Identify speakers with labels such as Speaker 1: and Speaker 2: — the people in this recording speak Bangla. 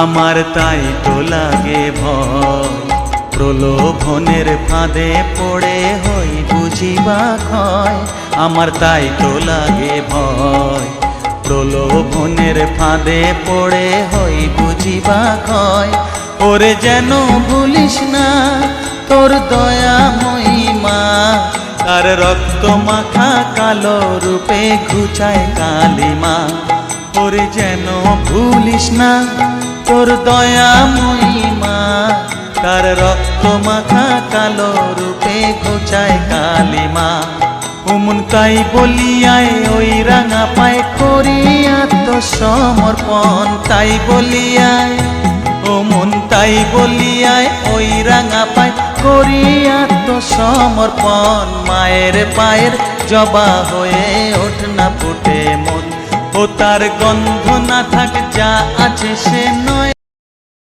Speaker 1: আমার তাই তো লাগে ভয়, প্রলোভনের ফাঁদে পড়ে হই বুঝিবা ক্ষয়। আমার তাই তো লাগে ভয়, প্রলোভনের ফাঁদে পড়ে হই বুঝিবা ক্ষয়। ওরে যেন ভুলিস না তোর দয়া মহিমা, তার রক্ত মাখা কালো রূপে ঘুচায় কালিমা। ওরে যেন ভুলিস না তোর দয়া মহিমা, তার রক্ত মাখা কালো রূপে ঘুচায় কালিমা। ওমন তাই বলিয়ায় ওই রাঙা পায় করি আত্মসমর্পণ, তাই বলিয়ায় ওমন তাই বলিয়ায় ওই রাঙা পায় করি আত্মসমর্পণ। মায়ের পায়ের জবা হয়ে ওঠ না ফুটে মন, ও তার গন্ধ না থাক যা আছে সে